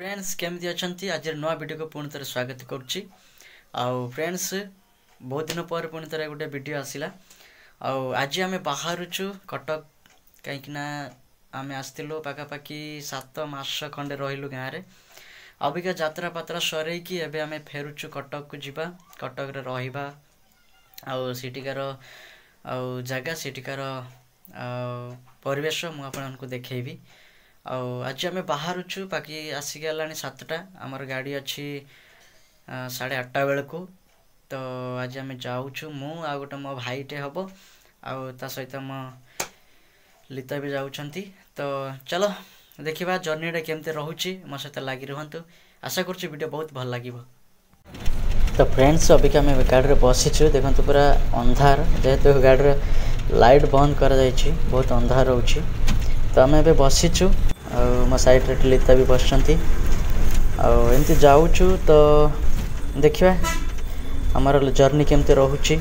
Friends केमती अच्छी आज नुआ वीडियो को पुणी थे स्वागत करुच्ची आउ फ्रेंड्स बहुत दिन पर पुणी थे गोटे वीडियो आसला आज आम बाहर कटक कहीं आम आसलु पाखापाखि 7 मास खंडे रही गाँव में अबिका यात्रा पात्रा सरईकी एवं आम फेरुचु कटक को जीवा कटक रे रहिबा आटिकार जगह सेठिकार परिवेश मु आपको देखी आज आम बाहर बाकी आसिक गलानी 7टा आमर गाड़ी अच्छी 8:30 बेल को तो आज आम जाऊँ मु आ गोटे मो भाईटे हम आ सहित मो लिता भी जाऊँगी तो चलो देखा जर्नीटा केमती रोचे मो सहित लगी रुहतु आशा करुँच वीडियो बहुत भल लगे। तो फ्रेंड्स अबिका आम गाड़ी में बसीचु देखो पूरा अंधार जेहेतु गाड़ी लाइट बंद कर बहुत अंधार रोचे तो आम ए बसीचु मो साइड रे लिता भी बसचंती एमती जाऊँ तो देखिए आमर जर्नी केमती रोचे।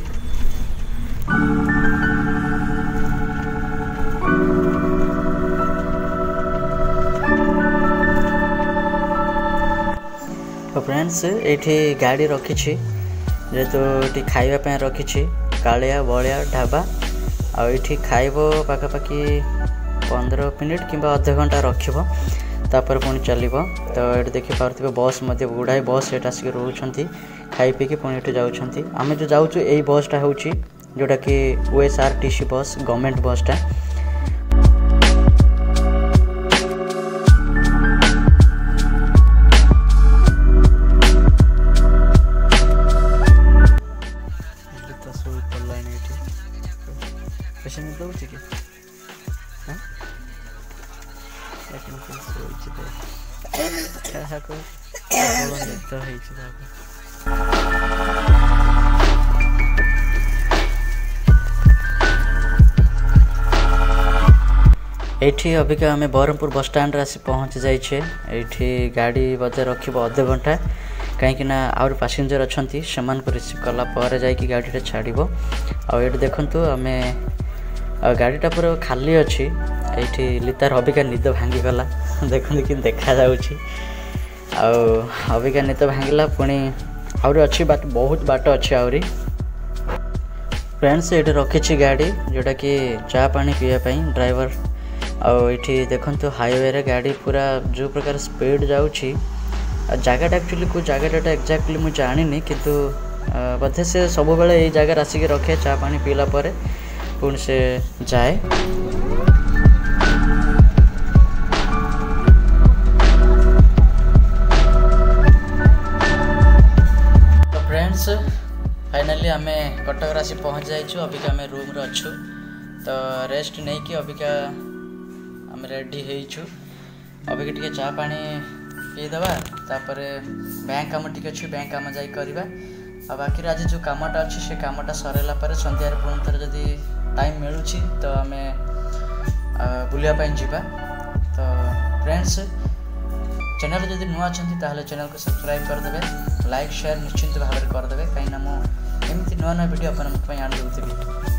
तो फ्रेंड्स ये गाड़ी रखी जेहेतु ये खावाई रखी कालिया बलिया ढाबा आठी खाइब पाखापाखि 15 मिनिट कि अध घंटा रखर पुणी चलो तो ये देखिए बस गुड़ाए बस ये आसिक रोच खाई पीकी पुणी ये जाऊँच आम जो जाऊँ यही बसटा हूँ जोटा कि OSRTC बस गवर्नमेंट बसटा एठी अबिका आम बरहमपुर बस स्टैंड आसी पहुँच जाइए ये गाड़ी बजे रख अध घंटा कहीं आउर पैसेंजर अच्छा से रिसीव कला जाकि गाड़ी छाड़ आठ देखु आम गाड़ीटा पूरा खाली अच्छी ये लितार अबिका निद भांगीगला देखते कि देखा अबिका निद भांगला पुणी आहरी अच्छी बाट बहुत बाट अच्छी आहरी फ्रेंड्स ये रखी गाड़ी जोटा कि चा पानी पीवाई ड्राइवर आठी देखु हाईवे रे गाड़ी पूरा जो प्रकार स्पीड जाऊँगी जगह एक्चुअली को जगह एक्जाक्टली मुझे जानी किंतु बोधे से सब बेले यही जगह आसिक रखे चा पानी पीला पर पुणी से जाए। तो फ्रेंड्स फाइनली आम कटक आसी पहुँच जाइए अबिका आम रूम रे अच्छु तो रेस्ट नहीं कि अबिका आम रेडी होइछु अबिका टिके चा पानी पीदेवा तापर बैंक काम टिके अच्छी बैंक काम जाई करबा आ बाकी आज जो कामटा अच्छी से कामटा सरला पर संध्यार पुणी थर जदि टाइम मिलूँ तो आम बुलापी जावा। तो फ्रेंड्स चैनल जदि नुआ अच्छा ताहले चैनल को सब्सक्राइब करदे लाइक शेयर निश्चिंत भाव में करदे कहीं मुझे नुआ नुआ वीडियो अपन आनी देती।